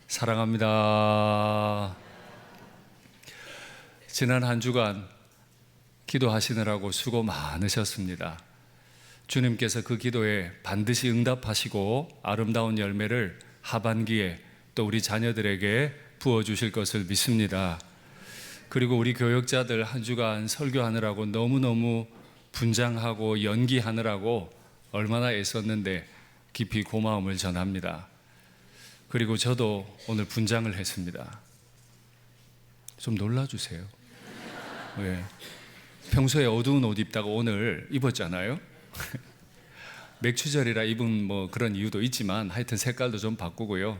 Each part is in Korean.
사랑합니다. 지난 한 주간 기도하시느라고 수고 많으셨습니다. 주님께서 그 기도에 반드시 응답하시고 아름다운 열매를 하반기에 또 우리 자녀들에게 부어주실 것을 믿습니다. 그리고 우리 교역자들 한 주간 설교하느라고 너무너무 분장하고 연기하느라고 얼마나 애썼는데 깊이 고마움을 전합니다. 그리고 저도 오늘 분장을 했습니다. 좀 놀라주세요. 왜? 평소에 어두운 옷 입다가 오늘 입었잖아요. 맥추절이라 입은 그런 이유도 있지만 하여튼 색깔도 좀 바꾸고요.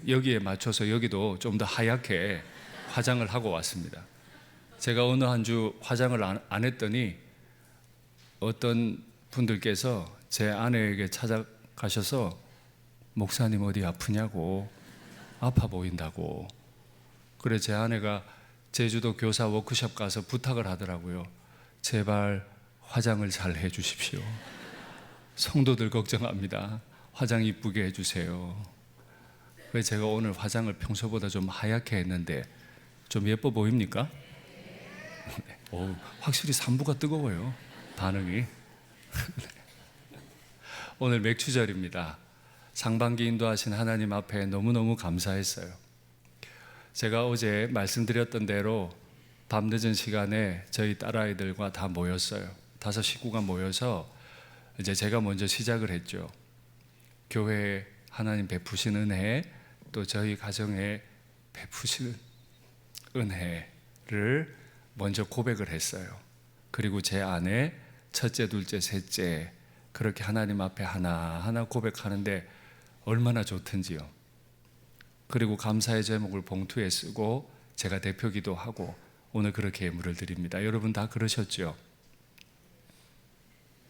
여기에 맞춰서 여기도 좀 더 하얗게 화장을 하고 왔습니다. 제가 어느 한 주 화장을 안 했더니 어떤 분들께서 제 아내에게 찾아가셔서 목사님 어디 아프냐고, 아파 보인다고. 그래 제 아내가 제주도 교사 워크숍 가서 부탁을 하더라고요. 제발 화장을 잘 해주십시오. 성도들 걱정합니다. 화장 이쁘게 해주세요. 왜 제가 오늘 화장을 평소보다 좀 하얗게 했는데 좀 예뻐 보입니까? 확실히 산부가 뜨거워요. 반응이. 오늘 맥추절입니다. 상반기 인도하신 하나님 앞에 너무너무 감사했어요. 제가 어제 말씀드렸던 대로 밤늦은 시간에 저희 딸아이들과 다 모였어요. 5 식구가 모여서 이제 제가 먼저 시작을 했죠. 교회에 하나님 베푸신 은혜, 또 저희 가정에 베푸신 은혜를 먼저 고백을 했어요. 그리고 제 아내 첫째, 둘째, 셋째 그렇게 하나님 앞에 하나하나 고백하는데 얼마나 좋던지요. 그리고 감사의 제목을 봉투에 쓰고 제가 대표기도 하고 오늘 그렇게 예물을 드립니다. 여러분 다 그러셨죠?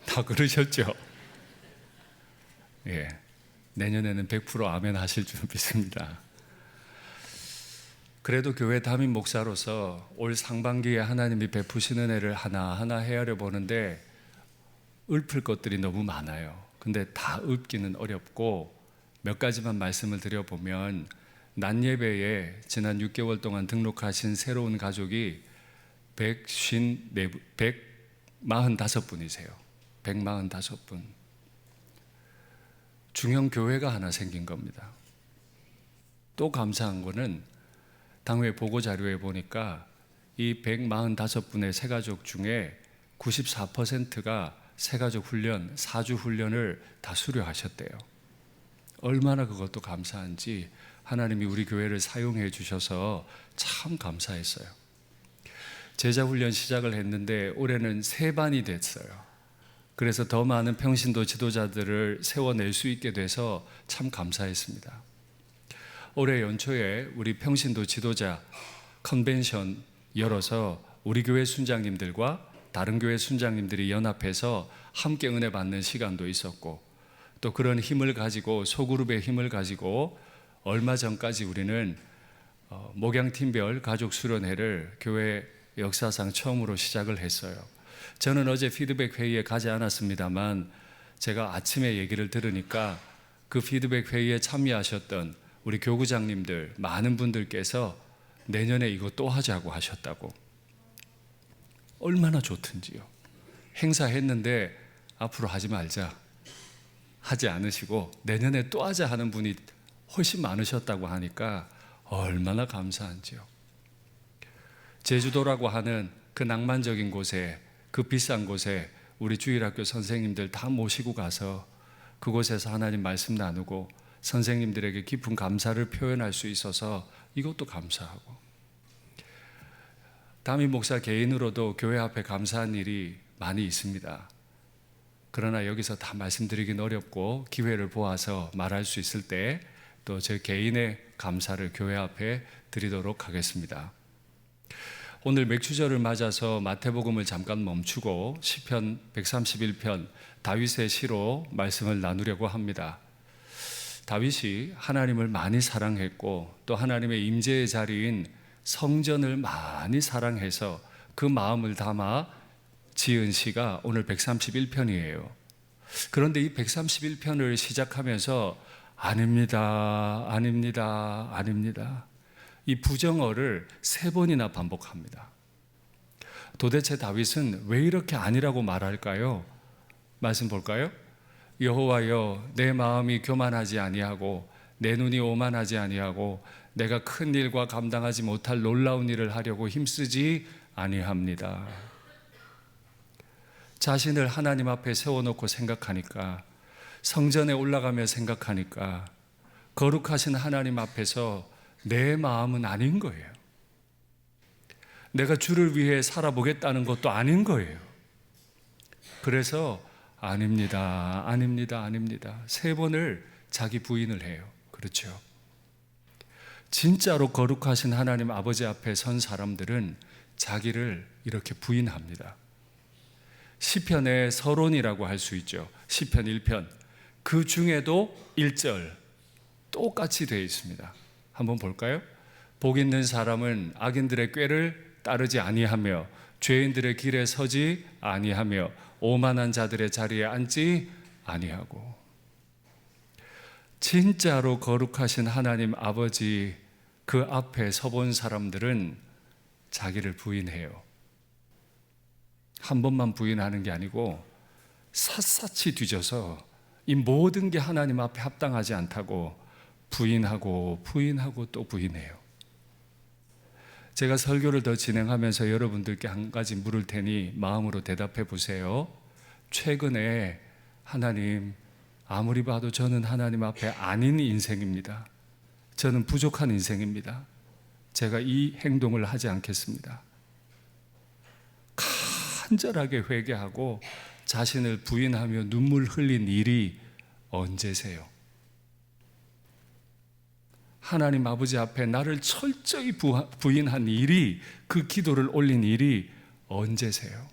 다 그러셨죠? 예. 내년에는 100% 아멘 하실 줄 믿습니다. 그래도 교회 담임 목사로서 올 상반기에 하나님이 베푸신 은혜를 하나하나 헤아려 보는데 읊을 것들이 너무 많아요. 근데 다 읊기는 어렵고 몇 가지만 말씀을 드려보면 낮 예배에 지난 6개월 동안 등록하신 새로운 가족이 145분이세요. 145분. 중형 교회가 하나 생긴 겁니다. 또 감사한 거는 당회 보고 자료에 보니까 이 145분의 새가족 중에 94%가 새가족 훈련, 4주 훈련을 다 수료하셨대요. 얼마나 그것도 감사한지 하나님이 우리 교회를 사용해 주셔서 참 감사했어요. 제자훈련 시작을 했는데 올해는 3반이 됐어요. 그래서 더 많은 평신도 지도자들을 세워낼 수 있게 돼서 참 감사했습니다. 올해 연초에 우리 평신도 지도자 컨벤션 열어서 우리 교회 순장님들과 다른 교회 순장님들이 연합해서 함께 은혜 받는 시간도 있었고 또 그런 힘을 가지고 소그룹의 힘을 가지고 얼마 전까지 우리는 목양팀별 가족 수련회를 교회 역사상 처음으로 시작을 했어요. 저는 어제 피드백 회의에 가지 않았습니다만 제가 아침에 얘기를 들으니까 그 피드백 회의에 참여하셨던 우리 교구장님들 많은 분들께서 내년에 이거 또 하자고 하셨다고. 얼마나 좋든지요. 행사했는데 앞으로 하지 말자 하지 않으시고 내년에 또 하자 하는 분이 훨씬 많으셨다고 하니까 얼마나 감사한지요. 제주도라고 하는 그 낭만적인 곳에, 그 비싼 곳에 우리 주일학교 선생님들 다 모시고 가서 그곳에서 하나님 말씀 나누고 선생님들에게 깊은 감사를 표현할 수 있어서 이것도 감사하고, 담임 목사 개인으로도 교회 앞에 감사한 일이 많이 있습니다. 그러나 여기서 다 말씀드리긴 어렵고 기회를 보아서 말할 수 있을 때 또 제 개인의 감사를 교회 앞에 드리도록 하겠습니다. 오늘 맥추절을 맞아서 마태복음을 잠깐 멈추고 시편 131편 다윗의 시로 말씀을 나누려고 합니다. 다윗이 하나님을 많이 사랑했고 또 하나님의 임재의 자리인 성전을 많이 사랑해서 그 마음을 담아 지은 시가 오늘 131편이에요. 그런데 이 131편을 시작하면서 아닙니다, 아닙니다, 아닙니다. 이 부정어를 3번이나 반복합니다. 도대체 다윗은 왜 이렇게 아니라고 말할까요? 말씀 볼까요? 여호와여, 내 마음이 교만하지 아니하고 내 눈이 오만하지 아니하고 내가 큰 일과 감당하지 못할 놀라운 일을 하려고 힘쓰지 아니합니다. 자신을 하나님 앞에 세워놓고 생각하니까, 성전에 올라가며 생각하니까 거룩하신 하나님 앞에서 내 마음은 아닌 거예요. 내가 주를 위해 살아보겠다는 것도 아닌 거예요. 그래서 아닙니다, 아닙니다, 아닙니다 3번을 자기 부인을 해요. 그렇죠? 진짜로 거룩하신 하나님 아버지 앞에 선 사람들은 자기를 이렇게 부인합니다. 시편의 서론이라고 할 수 있죠. 시편 1편 그 중에도 1절 똑같이 되어 있습니다. 한번 볼까요? 복 있는 사람은 악인들의 꾀를 따르지 아니하며 죄인들의 길에 서지 아니하며 오만한 자들의 자리에 앉지 아니하고. 진짜로 거룩하신 하나님 아버지 그 앞에 서본 사람들은 자기를 부인해요. 한 번만 부인하는 게 아니고 샅샅이 뒤져서 이 모든 게 하나님 앞에 합당하지 않다고 부인하고 부인하고 또 부인해요. 제가 설교를 더 진행하면서 여러분들께 한 가지 물을 테니 마음으로 대답해 보세요. 최근에 하나님, 아무리 봐도 저는 하나님 앞에 아닌 인생입니다. 저는 부족한 인생입니다. 제가 이 행동을 하지 않겠습니다. 간절하게 회개하고 자신을 부인하며 눈물 흘린 일이 언제세요? 하나님 아버지 앞에 나를 철저히 부인한 일이, 그 기도를 올린 일이 언제세요?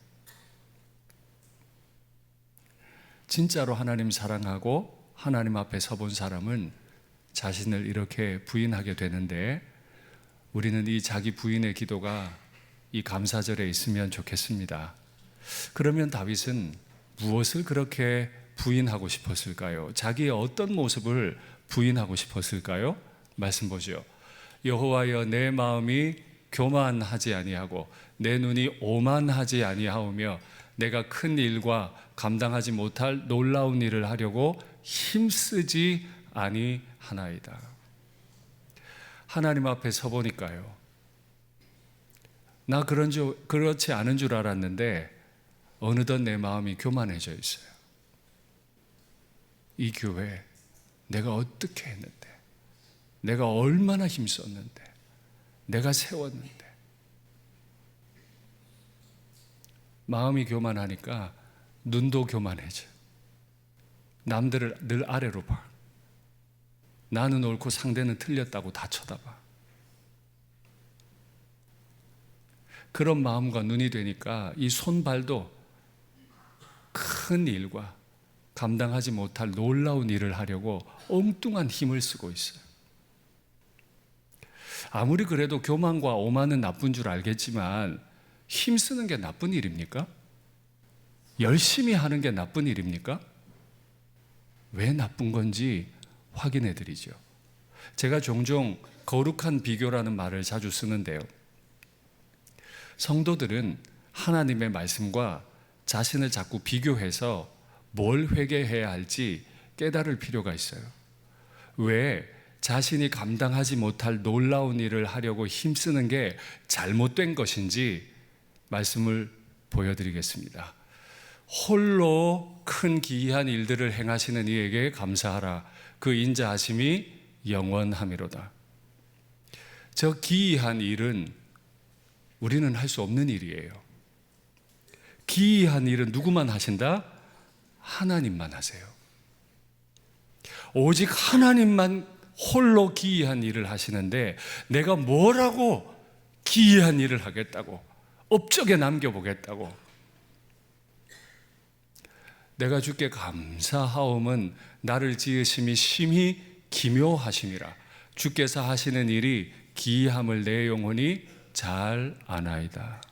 진짜로 하나님 사랑하고 하나님 앞에 서본 사람은 자신을 이렇게 부인하게 되는데, 우리는 이 자기 부인의 기도가 이 감사절에 있으면 좋겠습니다. 그러면 다윗은 무엇을 그렇게 부인하고 싶었을까요? 자기의 어떤 모습을 부인하고 싶었을까요? 말씀 보죠. 여호와여, 내 마음이 교만하지 아니하고 내 눈이 오만하지 아니하오며 내가 큰 일과 감당하지 못할 놀라운 일을 하려고 힘쓰지 아니하나이다. 하나님 앞에 서보니까요, 나 그렇지 않은 줄 알았는데 어느덧 내 마음이 교만해져 있어요. 이 교회 내가 어떻게 했는데, 내가 얼마나 힘썼는데, 내가 세웠는데. 마음이 교만하니까 눈도 교만해져. 남들을 늘 아래로 봐. 나는 옳고 상대는 틀렸다고 다 쳐다봐. 그런 마음과 눈이 되니까 이 손발도 큰 일과 감당하지 못할 놀라운 일을 하려고 엉뚱한 힘을 쓰고 있어요. 아무리 그래도 교만과 오만은 나쁜 줄 알겠지만 힘쓰는 게 나쁜 일입니까? 열심히 하는 게 나쁜 일입니까? 왜 나쁜 건지 확인해 드리죠. 제가 종종 거룩한 비교라는 말을 자주 쓰는데요, 성도들은 하나님의 말씀과 자신을 자꾸 비교해서 뭘 회개해야 할지 깨달을 필요가 있어요. 왜 자신이 감당하지 못할 놀라운 일을 하려고 힘쓰는 게 잘못된 것인지 말씀을 보여드리겠습니다. 홀로 큰 기이한 일들을 행하시는 이에게 감사하라. 그 인자하심이 영원함이로다. 저 기이한 일은 우리는 할 수 없는 일이에요. 기이한 일은 누구만 하신다? 하나님만 하세요. 오직 하나님만 홀로 기이한 일을 하시는데 내가 뭐라고 기이한 일을 하겠다고, 업적에 남겨보겠다고. 내가 주께 감사하옴은 나를 지으심이 심히 기묘하심이라. 주께서 하시는 일이 기이함을 내 영혼이 잘 아나이다.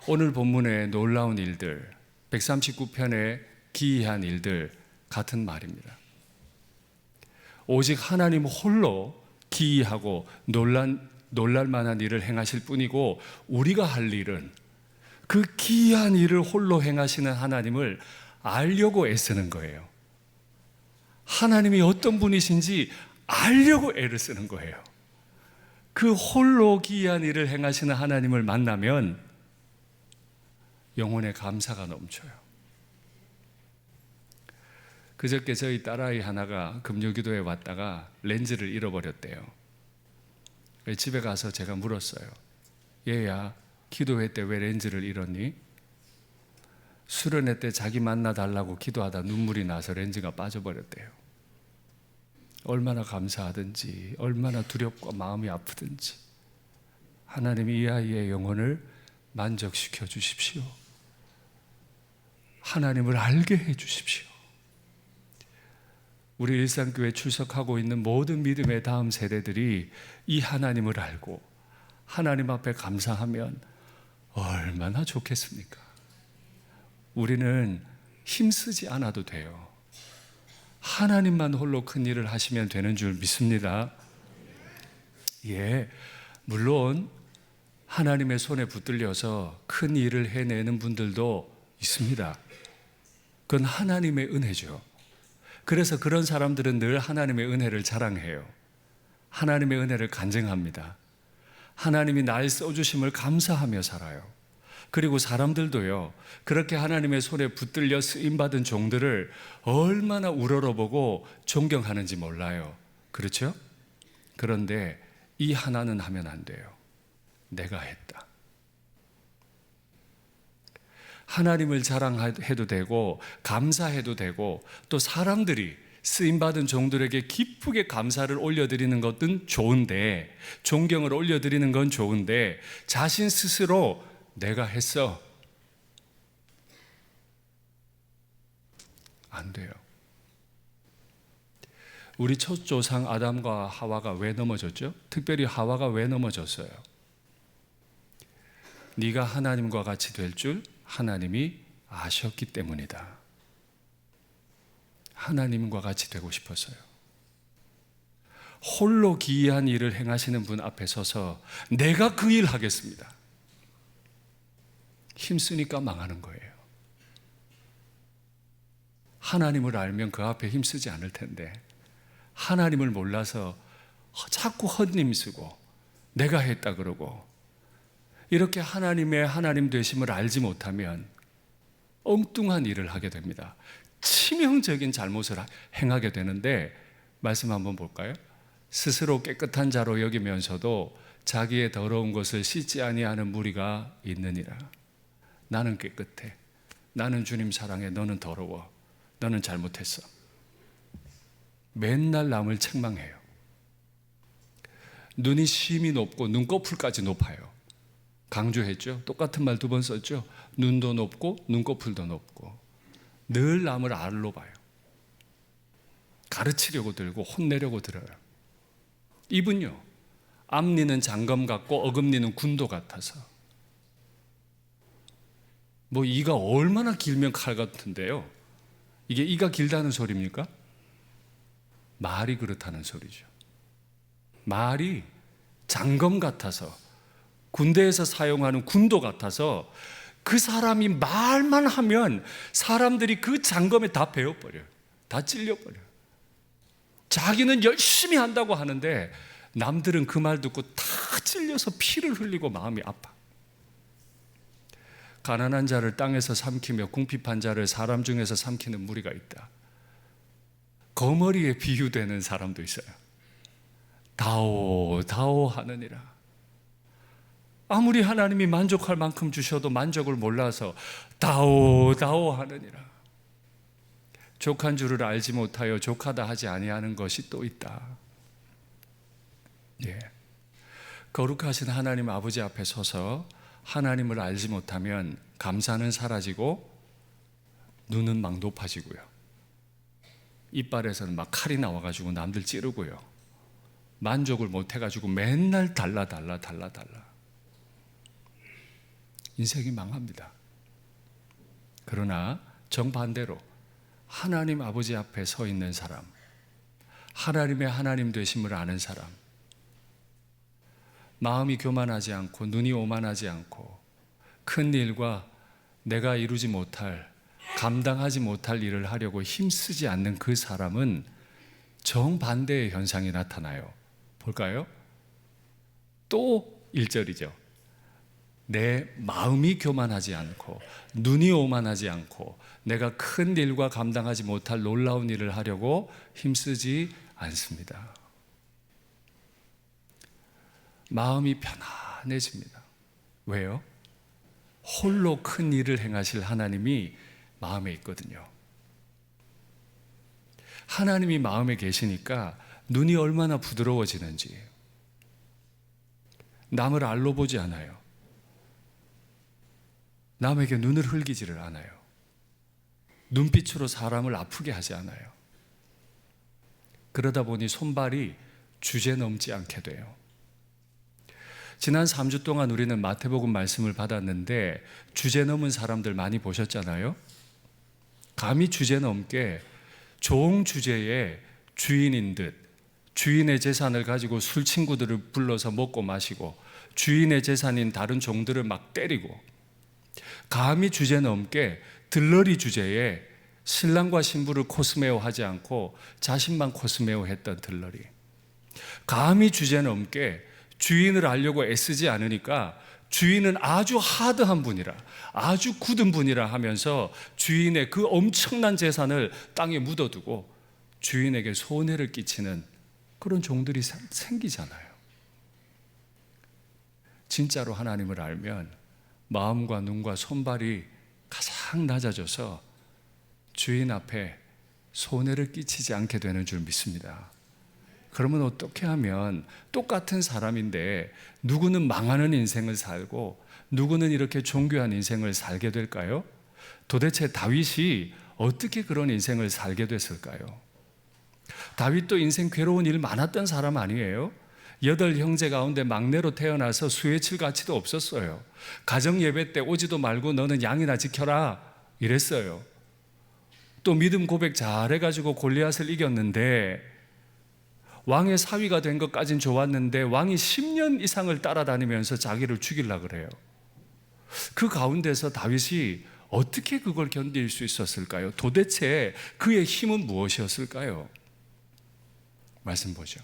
오늘 본문의 놀라운 일들, 139편의 기이한 일들, 같은 말입니다. 오직 하나님 홀로 기이하고 놀랄 만한 일을 행하실 뿐이고, 우리가 할 일은 그 기이한 일을 홀로 행하시는 하나님을 알려고 애쓰는 거예요. 하나님이 어떤 분이신지 알려고 애를 쓰는 거예요. 그 홀로 기이한 일을 행하시는 하나님을 만나면 영혼의 감사가 넘쳐요. 그저께 저희 딸아이 하나가 금요기도에 왔다가 렌즈를 잃어버렸대요. 집에 가서 제가 물었어요. 얘야, 기도회 때 왜 렌즈를 잃었니? 수련회 때 자기 만나달라고 기도하다 눈물이 나서 렌즈가 빠져버렸대요. 얼마나 감사하든지, 얼마나 두렵고 마음이 아프든지 하나님이 이 아이의 영혼을 만족시켜 주십시오. 하나님을 알게 해 주십시오. 우리 일산교회 출석하고 있는 모든 믿음의 다음 세대들이 이 하나님을 알고 하나님 앞에 감사하면 얼마나 좋겠습니까? 우리는 힘쓰지 않아도 돼요. 하나님만 홀로 큰 일을 하시면 되는 줄 믿습니다. 예, 물론 하나님의 손에 붙들려서 큰 일을 해내는 분들도 있습니다. 그건 하나님의 은혜죠. 그래서 그런 사람들은 늘 하나님의 은혜를 자랑해요. 하나님의 은혜를 간증합니다. 하나님이 날 써주심을 감사하며 살아요. 그리고 사람들도요, 그렇게 하나님의 손에 붙들려 쓰임받은 종들을 얼마나 우러러보고 존경하는지 몰라요. 그렇죠? 그런데 이 하나는 하면 안 돼요. 내가 했다. 하나님을 자랑해도 되고 감사해도 되고, 또 사람들이 쓰임받은 종들에게 기쁘게 감사를 올려드리는 것은 좋은데, 존경을 올려드리는 건 좋은데, 자신 스스로 내가 했어, 안 돼요. 우리 첫 조상 아담과 하와가 왜 넘어졌죠? 특별히 하와가 왜 넘어졌어요? 네가 하나님과 같이 될 줄 하나님이 아셨기 때문이다. 하나님과 같이 되고 싶었어요. 홀로 기이한 일을 행하시는 분 앞에 서서 내가 그 일 하겠습니다. 힘쓰니까 망하는 거예요. 하나님을 알면 그 앞에 힘쓰지 않을 텐데, 하나님을 몰라서 자꾸 헛님 쓰고 내가 했다 그러고, 이렇게 하나님의 하나님 되심을 알지 못하면 엉뚱한 일을 하게 됩니다. 치명적인 잘못을 행하게 되는데, 말씀 한번 볼까요? 스스로 깨끗한 자로 여기면서도 자기의 더러운 것을 씻지 아니하는 무리가 있느니라. 나는 깨끗해. 나는 주님 사랑해. 너는 더러워. 너는 잘못했어. 맨날 남을 책망해요. 눈이 심히 높고 눈꺼풀까지 높아요. 강조했죠? 똑같은 말 2번 썼죠? 눈도 높고 눈꺼풀도 높고 늘 남을 알로 봐요. 가르치려고 들고 혼내려고 들어요. 입은요, 앞니는 장검 같고 어금니는 군도 같아서, 뭐 이가 얼마나 길면 칼 같은데요. 이게 이가 길다는 소리입니까? 말이 그렇다는 소리죠. 말이 장검 같아서, 군대에서 사용하는 군도 같아서, 그 사람이 말만 하면 사람들이 그 장검에 다 베어버려요. 다 찔려버려요. 자기는 열심히 한다고 하는데 남들은 그 말 듣고 다 찔려서 피를 흘리고 마음이 아파. 가난한 자를 땅에서 삼키며 궁핍한 자를 사람 중에서 삼키는 무리가 있다. 거머리에 비유되는 사람도 있어요. 다오 다오 하느니라. 아무리 하나님이 만족할 만큼 주셔도 만족을 몰라서 다오 다오 하느니라. 족한 줄을 알지 못하여 족하다 하지 아니하는 것이 또 있다. 예. 거룩하신 하나님 아버지 앞에 서서 하나님을 알지 못하면 감사는 사라지고 눈은 막 높아지고요. 이빨에서는 막 칼이 나와가지고 남들 찌르고요. 만족을 못해가지고 맨날 달라. 인생이 망합니다. 그러나 정반대로 하나님 아버지 앞에 서 있는 사람, 하나님의 하나님 되심을 아는 사람, 마음이 교만하지 않고 눈이 오만하지 않고 큰 일과 내가 이루지 못할, 감당하지 못할 일을 하려고 힘쓰지 않는 그 사람은 정반대의 현상이 나타나요. 볼까요? 또 1절이죠. 내 마음이 교만하지 않고 눈이 오만하지 않고 내가 큰 일과 감당하지 못할 놀라운 일을 하려고 힘쓰지 않습니다. 마음이 편안해집니다. 왜요? 홀로 큰 일을 행하실 하나님이 마음에 있거든요. 하나님이 마음에 계시니까 눈이 얼마나 부드러워지는지, 남을 알로 보지 않아요. 남에게 눈을 흘기지를 않아요. 눈빛으로 사람을 아프게 하지 않아요. 그러다 보니 손발이 주제 넘지 않게 돼요. 지난 3주 동안 우리는 마태복음 말씀을 받았는데 주제 넘은 사람들 많이 보셨잖아요. 감히 주제 넘게 종 주제에 주인인 듯 주인의 재산을 가지고 술 친구들을 불러서 먹고 마시고 주인의 재산인 다른 종들을 막 때리고, 감히 주제 넘게 들러리 주제에 신랑과 신부를 코스메오 하지 않고 자신만 코스메오 했던 들러리, 감히 주제 넘게 주인을 알려고 애쓰지 않으니까 주인은 아주 하드한 분이라, 아주 굳은 분이라 하면서 주인의 그 엄청난 재산을 땅에 묻어두고 주인에게 손해를 끼치는 그런 종들이 생기잖아요. 진짜로 하나님을 알면 마음과 눈과 손발이 가장 낮아져서 주인 앞에 손해를 끼치지 않게 되는 줄 믿습니다. 그러면 어떻게 하면 똑같은 사람인데 누구는 망하는 인생을 살고 누구는 이렇게 존귀한 인생을 살게 될까요? 도대체 다윗이 어떻게 그런 인생을 살게 됐을까요? 다윗도 인생 괴로운 일 많았던 사람 아니에요? 8 형제 가운데 막내로 태어나서 수혜칠 가치도 없었어요. 가정 예배 때 오지도 말고 너는 양이나 지켜라 이랬어요. 또 믿음 고백 잘해가지고 골리앗을 이겼는데, 왕의 사위가 된 것까진 좋았는데 왕이 10년 이상을 따라다니면서 자기를 죽이려고 그래요. 그 가운데서 다윗이 어떻게 그걸 견딜 수 있었을까요? 도대체 그의 힘은 무엇이었을까요? 말씀 보죠.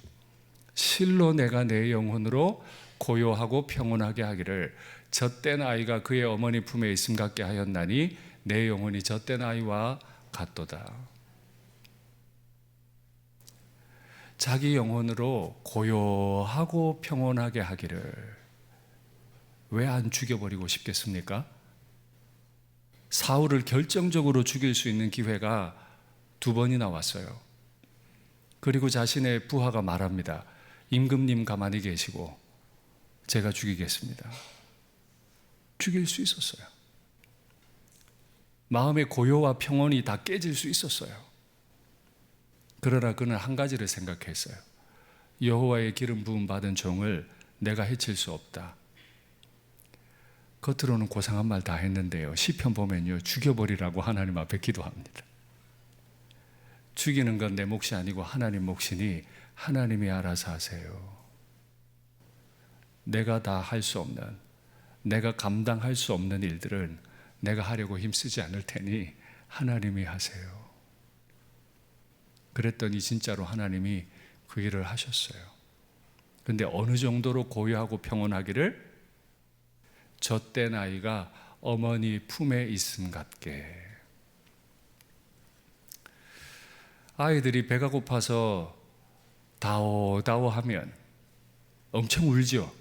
실로 내가 내 영혼으로 고요하고 평온하게 하기를 젖된 아이가 그의 어머니 품에 있음 같게 하였나니 내 영혼이 젖된 아이와 같도다. 자기 영혼으로 고요하고 평온하게 하기를 왜 안 죽여버리고 싶겠습니까? 사울을 결정적으로 죽일 수 있는 기회가 2번이나 왔어요. 그리고 자신의 부하가 말합니다. 임금님 가만히 계시고 제가 죽이겠습니다. 죽일 수 있었어요. 마음의 고요와 평온이 다 깨질 수 있었어요. 그러나 그는 한 가지를 생각했어요. 여호와의 기름 부음 받은 종을 내가 해칠 수 없다. 겉으로는 고상한 말 다 했는데요, 시편 보면요, 죽여버리라고 하나님 앞에 기도합니다. 죽이는 건 내 몫이 아니고 하나님 몫이니 하나님이 알아서 하세요. 내가 다 할 수 없는, 내가 감당할 수 없는 일들은 내가 하려고 힘쓰지 않을 테니 하나님이 하세요. 그랬더니 진짜로 하나님이 그 일을 하셨어요. 그런데 어느 정도로 고요하고 평온하기를 젖된 아이가 어머니 품에 있음 같게. 아이들이 배가 고파서 다오다오 하면 엄청 울죠.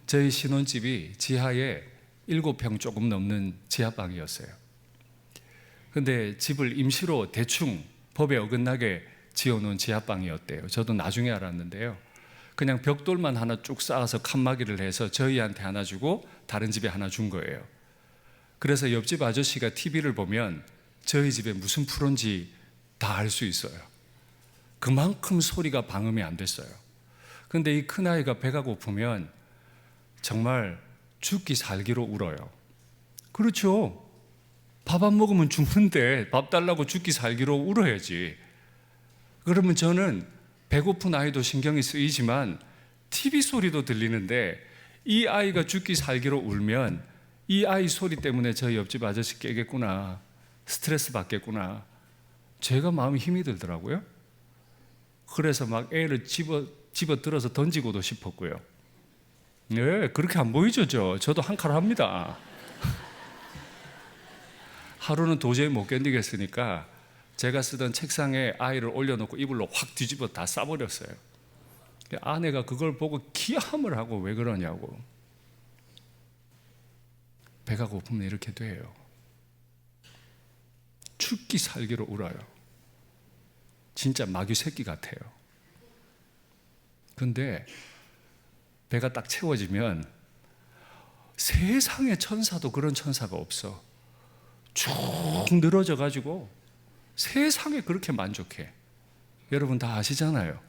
저희 신혼집이 지하에 7평 조금 넘는 지하방이었어요. 근데 집을 임시로 대충 법에 어긋나게 지어놓은 지하방이었대요. 저도 나중에 알았는데요, 그냥 벽돌만 하나 쭉 쌓아서 칸막이를 해서 저희한테 하나 주고 다른 집에 하나 준 거예요. 그래서 옆집 아저씨가 TV를 보면 저희 집에 무슨 프로인지 다 알 수 있어요. 그만큼 소리가 방음이 안 됐어요. 근데 이 큰아이가 배가 고프면 정말 죽기 살기로 울어요. 그렇죠. 밥 안 먹으면 죽는데 밥 달라고 죽기 살기로 울어야지. 그러면 저는 배고픈 아이도 신경이 쓰이지만 TV 소리도 들리는데 이 아이가 죽기 살기로 울면 이 아이 소리 때문에 저 옆집 아저씨 깨겠구나, 스트레스 받겠구나, 제가 마음이 힘이 들더라고요. 그래서 막 애를 집어 들어서 던지고도 싶었고요. 네, 그렇게 안 보이죠? 저도 한 칼 합니다. 하루는 도저히 못 견디겠으니까 제가 쓰던 책상에 아이를 올려놓고 이불로 확 뒤집어 다 싸버렸어요. 아내가 그걸 보고 기함을 하고 왜 그러냐고. 배가 고프면 이렇게 돼요. 죽기 살기로 울어요. 진짜 마귀 새끼 같아요. 근데 배가 딱 채워지면 세상의 천사도 그런 천사가 없어. 쭉 늘어져 가지고 세상에 그렇게 만족해. 여러분 다 아시잖아요.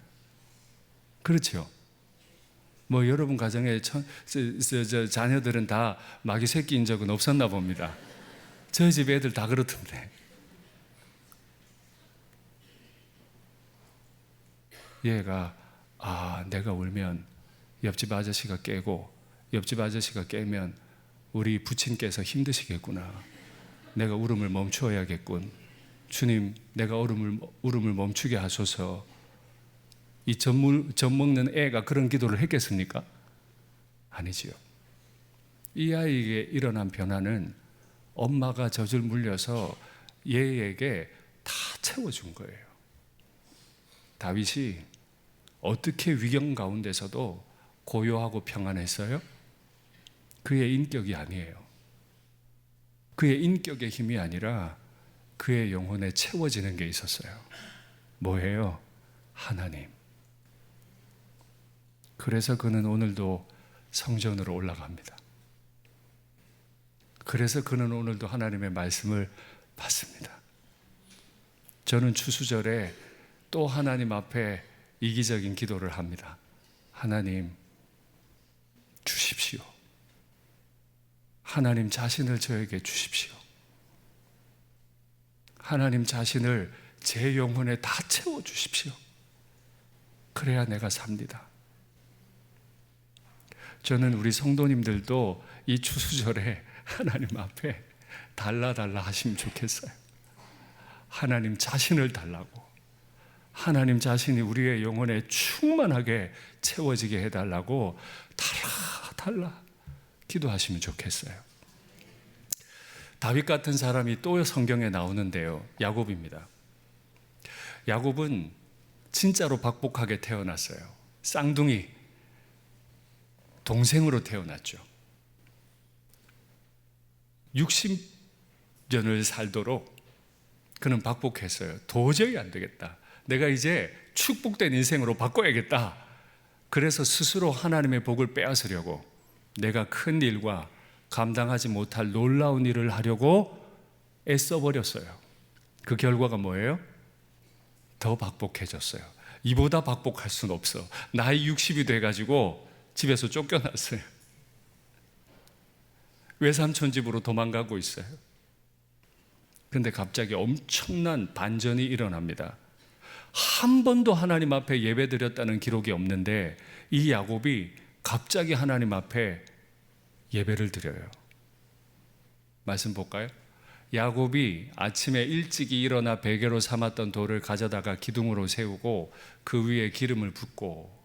그렇죠? 뭐 여러분 가정에 자녀들은 다 마귀 새끼인 적은 없었나 봅니다. 저희 집 애들 다 그렇던데. 얘가 내가 울면 옆집 아저씨가 깨고 옆집 아저씨가 깨면 우리 부친께서 힘드시겠구나. 내가 울음을 멈추어야겠군. 주님, 내가 울음을 멈추게 하소서. 이 젖 먹는 애가 그런 기도를 했겠습니까? 아니지요. 이 아이에게 일어난 변화는 엄마가 젖을 물려서 얘에게 다 채워준 거예요. 다윗이 어떻게 위경 가운데서도 고요하고 평안했어요? 그의 인격이 아니에요. 그의 인격의 힘이 아니라 그의 영혼에 채워지는 게 있었어요. 뭐예요? 하나님. 그래서 그는 오늘도 성전으로 올라갑니다. 그래서 그는 오늘도 하나님의 말씀을 받습니다. 저는 추수절에 또 하나님 앞에 이기적인 기도를 합니다. 하나님, 주십시오. 하나님 자신을 저에게 주십시오. 하나님 자신을 제 영혼에 다 채워주십시오. 그래야 내가 삽니다. 저는 우리 성도님들도 이 추수절에 하나님 앞에 달라 하시면 좋겠어요. 하나님 자신을 달라고, 하나님 자신이 우리의 영혼에 충만하게 채워지게 해달라고 달라 기도하시면 좋겠어요. 다윗 같은 사람이 또 성경에 나오는데요, 야곱입니다. 야곱은 진짜로 박복하게 태어났어요. 쌍둥이 동생으로 태어났죠. 60년을 살도록 그는 박복했어요. 도저히 안 되겠다. 내가 이제 축복된 인생으로 바꿔야겠다. 그래서 스스로 하나님의 복을 빼앗으려고 내가 큰 일과 감당하지 못할 놀라운 일을 하려고 애써버렸어요. 그 결과가 뭐예요? 더 박복해졌어요. 이보다 박복할 수는 없어. 나이 60이 돼가지고 집에서 쫓겨났어요. 외삼촌 집으로 도망가고 있어요. 근데 갑자기 엄청난 반전이 일어납니다. 한 번도 하나님 앞에 예배 드렸다는 기록이 없는데 이 야곱이 갑자기 하나님 앞에 예배를 드려요. 말씀 볼까요? 야곱이 아침에 일찍이 일어나 베개로 삼았던 돌을 가져다가 기둥으로 세우고 그 위에 기름을 붓고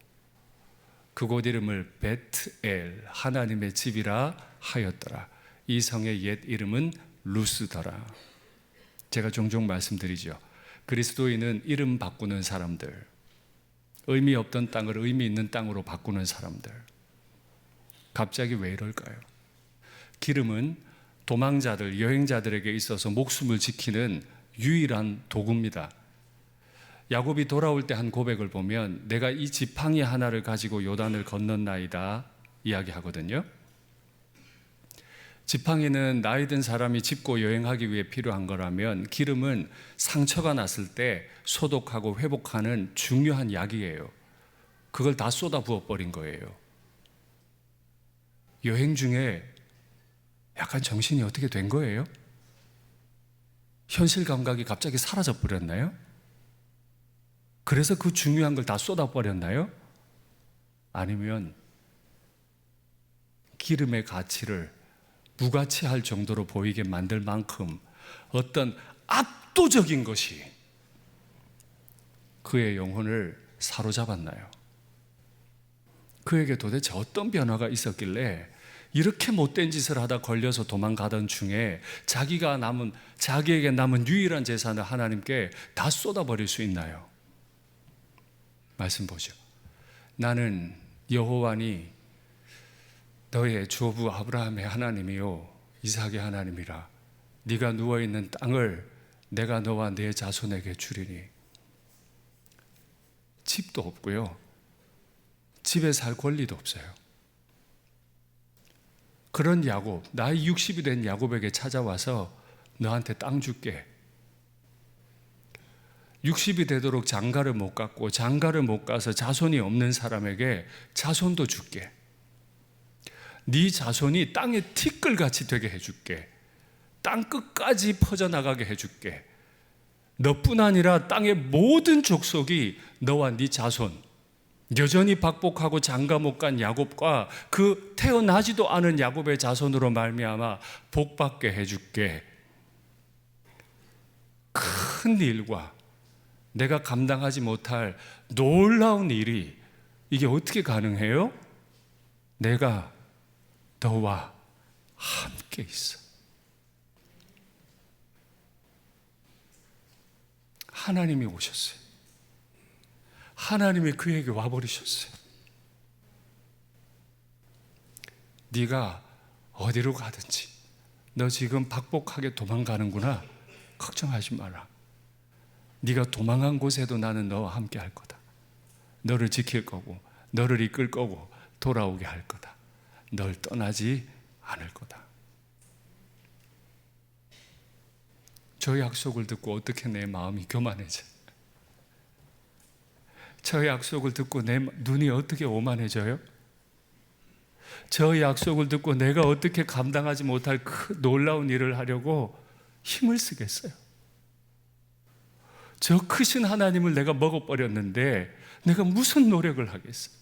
그곳 이름을 베트엘, 하나님의 집이라 하였더라. 이 성의 옛 이름은 루스더라. 제가 종종 말씀드리죠. 그리스도인은 이름 바꾸는 사람들, 의미 없던 땅을 의미 있는 땅으로 바꾸는 사람들. 갑자기 왜 이럴까요? 기름은 도망자들, 여행자들에게 있어서 목숨을 지키는 유일한 도구입니다. 야곱이 돌아올 때 한 고백을 보면 내가 이 지팡이 하나를 가지고 요단을 건넜나이다 이야기하거든요. 지팡이는 나이 든 사람이 짚고 여행하기 위해 필요한 거라면 기름은 상처가 났을 때 소독하고 회복하는 중요한 약이에요. 그걸 다 쏟아 부어버린 거예요. 여행 중에 약간 정신이 어떻게 된 거예요? 현실 감각이 갑자기 사라져 버렸나요? 그래서 그 중요한 걸 다 쏟아버렸나요? 아니면 기름의 가치를 무가치할 정도로 보이게 만들 만큼 어떤 압도적인 것이 그의 영혼을 사로잡았나요? 그에게 도대체 어떤 변화가 있었길래 이렇게 못된 짓을 하다 걸려서 도망가던 중에 자기에게 남은 유일한 재산을 하나님께 다 쏟아버릴 수 있나요? 말씀 보죠. 나는 여호와니 너의 조부 아브라함의 하나님이요 이삭의 하나님이라. 네가 누워있는 땅을 내가 너와 네 자손에게 주리니. 집도 없고요, 집에 살 권리도 없어요. 그런 야곱, 나이 60이 된 야곱에게 찾아와서 너한테 땅 줄게. 60이 되도록 장가를 못 갔고 장가를 못 가서 자손이 없는 사람에게 자손도 줄게. 네 자손이 땅에 티끌같이 되게 해줄게. 땅 끝까지 퍼져나가게 해줄게. 너뿐 아니라 땅의 모든 족속이 너와 네 자손, 여전히 박복하고 장가 못 간 야곱과 그 태어나지도 않은 야곱의 자손으로 말미암아 복받게 해줄게. 큰 일과 내가 감당하지 못할 놀라운 일이 이게 어떻게 가능해요? 내가 너와 함께 있어. 하나님이 오셨어요. 하나님이 그에게 와버리셨어요. 네가 어디로 가든지 너 지금 박복하게 도망가는구나. 걱정하지 마라. 네가 도망한 곳에도 나는 너와 함께 할 거다. 너를 지킬 거고 너를 이끌 거고 돌아오게 할 거다. 널 떠나지 않을 거다. 저 약속을 듣고 어떻게 내 마음이 교만해져? 저 약속을 듣고 내 눈이 어떻게 오만해져요? 저 약속을 듣고 내가 어떻게 감당하지 못할 그 놀라운 일을 하려고 힘을 쓰겠어요? 저 크신 하나님을 내가 먹어버렸는데 내가 무슨 노력을 하겠어요?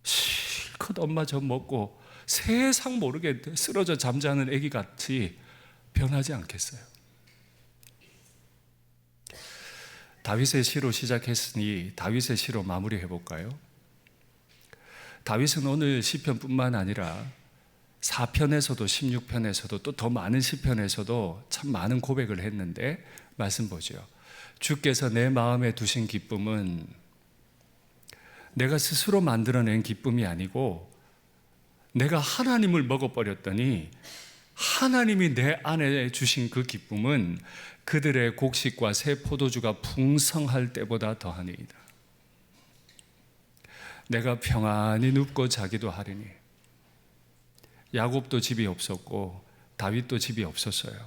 실컷 엄마 젖 먹고 세상 모르게 쓰러져 잠자는 애기같이 변하지 않겠어요? 다윗의 시로 시작했으니 다윗의 시로 마무리해 볼까요? 다윗은 오늘 시편뿐만 아니라 4편에서도 16편에서도 또 더 많은 시편에서도 참 많은 고백을 했는데 말씀 보죠. 주께서 내 마음에 두신 기쁨은 내가 스스로 만들어낸 기쁨이 아니고 내가 하나님을 먹어버렸더니 하나님이 내 안에 주신 그 기쁨은 그들의 곡식과 새 포도주가 풍성할 때보다 더하니이다. 내가 평안히 눕고 자기도 하리니. 야곱도 집이 없었고 다윗도 집이 없었어요.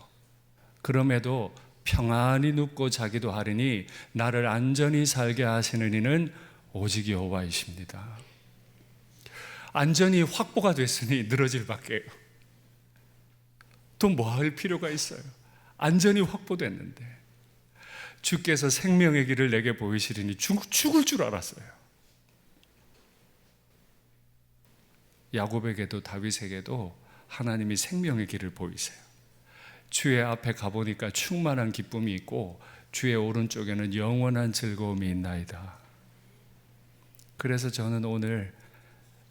그럼에도 평안히 눕고 자기도 하리니 나를 안전히 살게 하시는 이는 오직 여호와이십니다. 안전이 확보가 됐으니 늘어질 밖에요. 또 뭐 할 필요가 있어요? 안전이 확보됐는데 주께서 생명의 길을 내게 보이시리니 죽을 줄 알았어요. 야곱에게도 다윗에게도 하나님이 생명의 길을 보이세요. 주의 앞에 가보니까 충만한 기쁨이 있고 주의 오른쪽에는 영원한 즐거움이 있나이다. 그래서 저는 오늘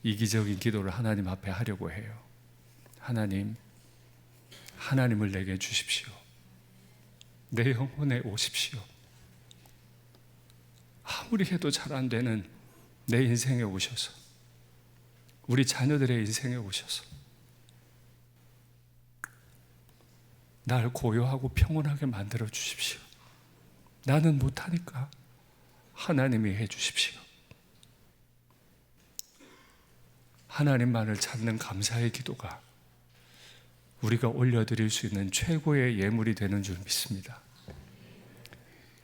이기적인 기도를 하나님 앞에 하려고 해요. 하나님, 하나님을 내게 주십시오. 내 영혼에 오십시오. 아무리 해도 잘 안 되는 내 인생에 오셔서, 우리 자녀들의 인생에 오셔서 날 고요하고 평온하게 만들어 주십시오. 나는 못하니까 하나님이 해 주십시오. 하나님만을 찾는 감사의 기도가 우리가 올려드릴 수 있는 최고의 예물이 되는 줄 믿습니다.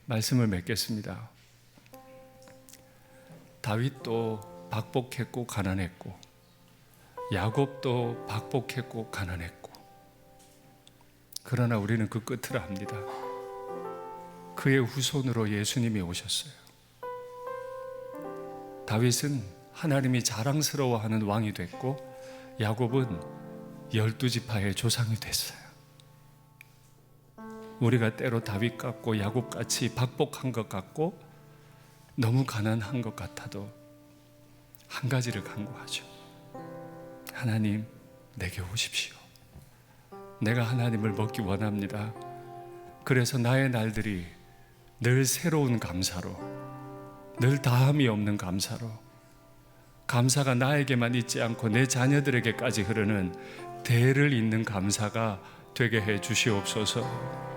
말씀을 맺겠습니다. 다윗도 박복했고 가난했고 야곱도 박복했고 가난했고 그러나 우리는 그 끝을 압니다. 그의 후손으로 예수님이 오셨어요. 다윗은 하나님이 자랑스러워하는 왕이 됐고, 야곱은 12지파의 조상이 됐어요. 우리가 때로 다윗 같고 야곱 같이 박복한 것 같고 너무 가난한 것 같아도 한 가지를 간구하죠. 하나님, 내게 오십시오. 내가 하나님을 먹기 원합니다. 그래서 나의 날들이 늘 새로운 감사로, 늘 다함이 없는 감사로, 감사가 나에게만 있지 않고 내 자녀들에게까지 흐르는 대를 잇는 감사가 되게 해 주시옵소서.